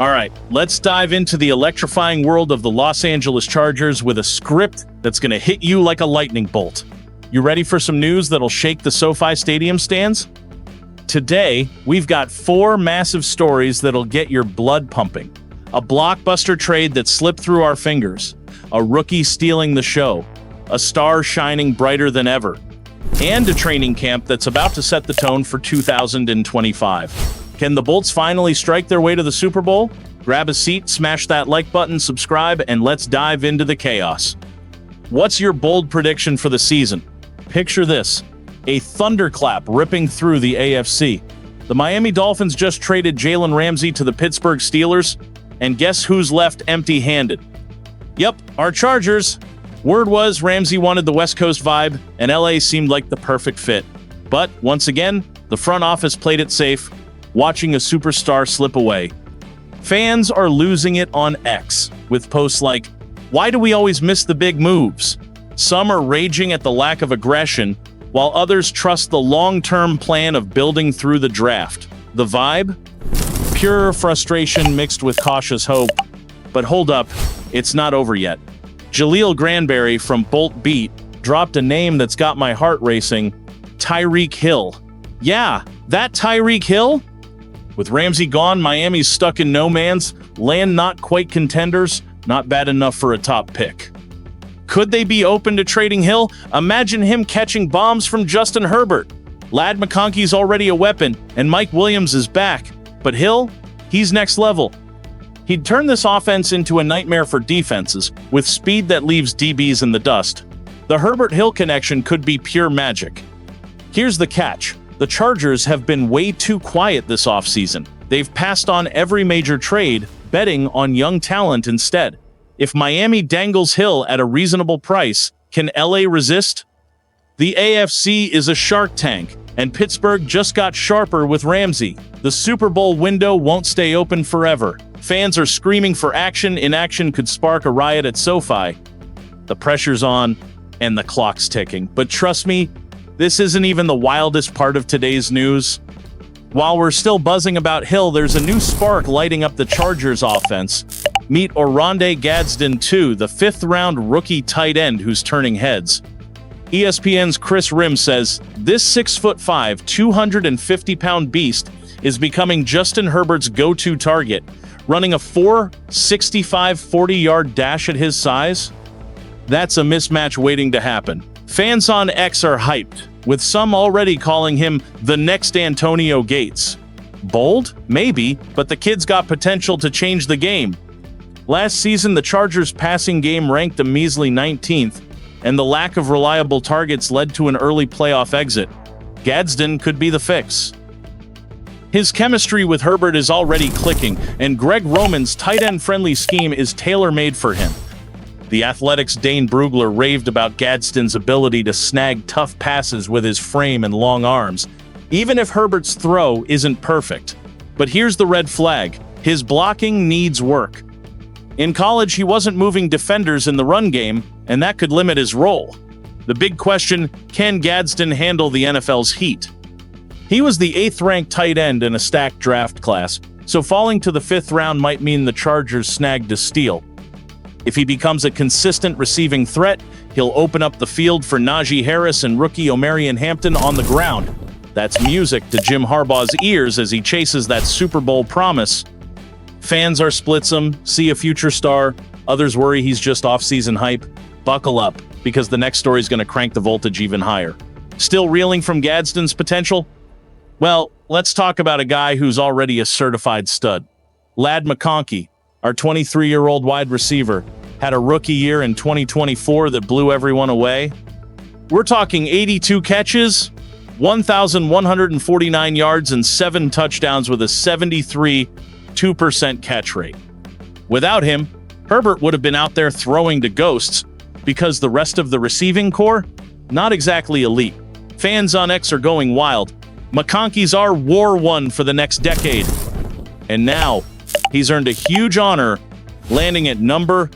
All right, let's dive into the electrifying world of the Los Angeles Chargers with a script that's going to hit you like a lightning bolt. You ready for some news that'll shake the SoFi Stadium stands? Today, we've got 4 massive stories that'll get your blood pumping. A blockbuster trade that slipped through our fingers, a rookie stealing the show, a star shining brighter than ever, and a training camp that's about to set the tone for 2025. Can the Bolts finally strike their way to the Super Bowl? Grab a seat, smash that like button, subscribe, and let's dive into the chaos. What's your bold prediction for the season? Picture this: a thunderclap ripping through the AFC. The Miami Dolphins just traded Jalen Ramsey to the Pittsburgh Steelers, and guess who's left empty-handed? Yep, our Chargers. Word was Ramsey wanted the West Coast vibe, and LA seemed like the perfect fit. But, once again, the front office played it safe, watching a superstar slip away. Fans are losing it on X, with posts like, "Why do we always miss the big moves?" Some are raging at the lack of aggression, while others trust the long-term plan of building through the draft. The vibe? Pure frustration mixed with cautious hope. But hold up, it's not over yet. Jaleel Granberry from Bolt Beat dropped a name that's got my heart racing: Tyreek Hill. Yeah, that Tyreek Hill? With Ramsey gone, Miami's stuck in no man's land, not quite contenders, not bad enough for a top pick. Could they be open to trading Hill? Imagine him catching bombs from Justin Herbert. Ladd McConkey's already a weapon, and Mike Williams is back. But Hill? He's next level. He'd turn this offense into a nightmare for defenses, with speed that leaves DBs in the dust. The Herbert-Hill connection could be pure magic. Here's the catch. The Chargers have been way too quiet this offseason. They've passed on every major trade, betting on young talent instead. If Miami dangles Hill at a reasonable price, can LA resist? The AFC is a shark tank, and Pittsburgh just got sharper with Ramsey. The Super Bowl window won't stay open forever. Fans are screaming for action. Inaction could spark a riot at SoFi. The pressure's on, and the clock's ticking. But trust me, this isn't even the wildest part of today's news. While we're still buzzing about Hill, there's a new spark lighting up the Chargers offense. Meet Oronde Gadsden II, the 5th-round rookie tight end who's turning heads. ESPN's Chris Rim says, this 6'5", 250-pound beast is becoming Justin Herbert's go-to target, running a 4.65 40-yard dash at his size. That's a mismatch waiting to happen. Fans on X are hyped, with some already calling him the next Antonio Gates. Bold? Maybe, but the kid's got potential to change the game. Last season, the Chargers' passing game ranked a measly 19th, and the lack of reliable targets led to an early playoff exit. Gadsden could be the fix. His chemistry with Herbert is already clicking, and Greg Roman's tight end-friendly scheme is tailor-made for him. The Athletic's Dane Brugler raved about Gadsden's ability to snag tough passes with his frame and long arms, even if Herbert's throw isn't perfect. But here's the red flag: his blocking needs work. In college, he wasn't moving defenders in the run game, and that could limit his role. The big question: can Gadsden handle the NFL's heat? He was the 8th-ranked tight end in a stacked draft class, so falling to the 5th round might mean the Chargers snagged a steal. If he becomes a consistent receiving threat, he'll open up the field for Najee Harris and rookie Omarion Hampton on the ground. That's music to Jim Harbaugh's ears as he chases that Super Bowl promise. Fans are split. Some see a future star, others worry he's just off-season hype. Buckle up, because the next story is going to crank the voltage even higher. Still reeling from Gadsden's potential? Well, let's talk about a guy who's already a certified stud. Ladd McConkey, our 23-year-old wide receiver, had a rookie year in 2024 that blew everyone away. We're talking 82 catches, 1,149 yards, and 7 touchdowns with a 73.2% catch rate. Without him, Herbert would have been out there throwing to ghosts, because the rest of the receiving core, not exactly elite. Fans on X are going wild. McConkey's our War One for the next decade. And now, he's earned a huge honor, landing at number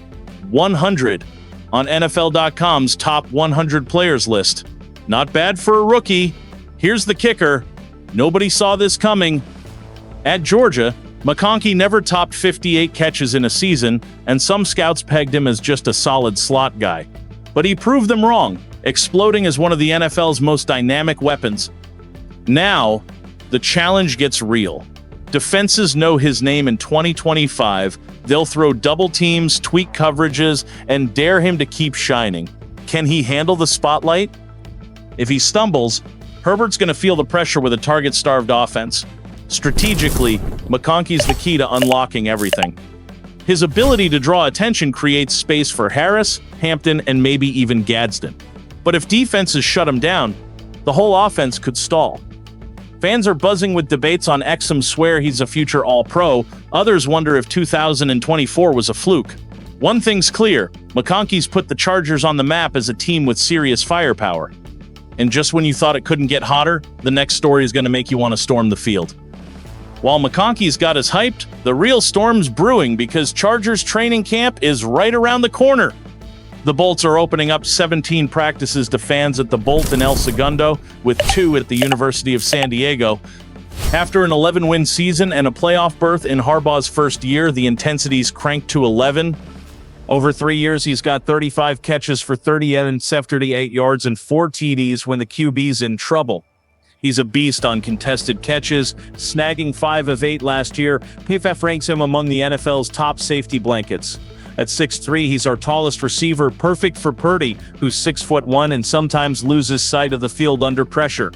100 on NFL.com's top 100 players list. Not bad for a rookie. Here's the kicker: nobody saw this coming. At Georgia, McConkey never topped 58 catches in a season, and some scouts pegged him as just a solid slot guy. But he proved them wrong, exploding as one of the NFL's most dynamic weapons. Now, the challenge gets real. Defenses know his name in 2025. They'll throw double teams, tweak coverages, and dare him to keep shining. Can he handle the spotlight? If he stumbles, Herbert's going to feel the pressure with a target-starved offense. Strategically, McConkey's the key to unlocking everything. His ability to draw attention creates space for Harris, Hampton, and maybe even Gadsden. But if defenses shut him down, the whole offense could stall. Fans are buzzing with debates on X. Some swear he's a future All-Pro. Others wonder if 2024 was a fluke. One thing's clear, McConkey's put the Chargers on the map as a team with serious firepower. And just when you thought it couldn't get hotter, the next story is going to make you want to storm the field. While McConkey's got us hyped, the real storm's brewing because Chargers training camp is right around the corner. The Bolts are opening up 17 practices to fans at the Bolt in El Segundo, with 2 at the University of San Diego. After an 11-win season and a playoff berth in Harbaugh's first year, the intensity's cranked to 11. Over 3 years, he's got 35 catches for 38 yards and 4 TDs when the QB's in trouble. He's a beast on contested catches, snagging 5 of 8 last year. PFF ranks him among the NFL's top safety blankets. At 6'3", he's our tallest receiver, perfect for Purdy, who's 6'1" and sometimes loses sight of the field under pressure.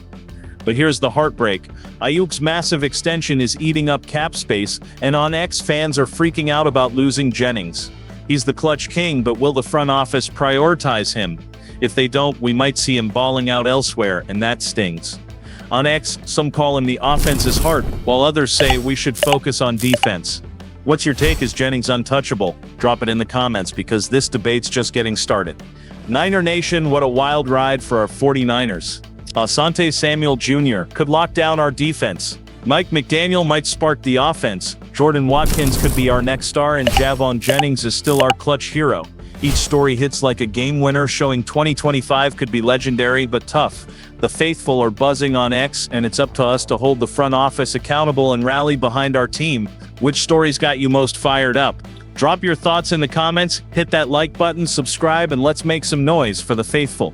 But here's the heartbreak. Ayuk's massive extension is eating up cap space, and on X, fans are freaking out about losing Jennings. He's the clutch king, but will the front office prioritize him? If they don't, we might see him balling out elsewhere, and that stings. On X, some call him the offense's heart, while others say we should focus on defense. What's your take? Is Jennings untouchable? Drop it in the comments because this debate's just getting started. Niner Nation, what a wild ride for our 49ers. Asante Samuel Jr. could lock down our defense. Mike McDaniel might spark the offense. Jordan Watkins could be our next star, and Javon Jennings is still our clutch hero. Each story hits like a game winner, showing 2025 could be legendary but tough. The faithful are buzzing on X, and it's up to us to hold the front office accountable and rally behind our team. Which stories got you most fired up? Drop your thoughts in the comments, hit that like button, subscribe, and let's make some noise for the faithful.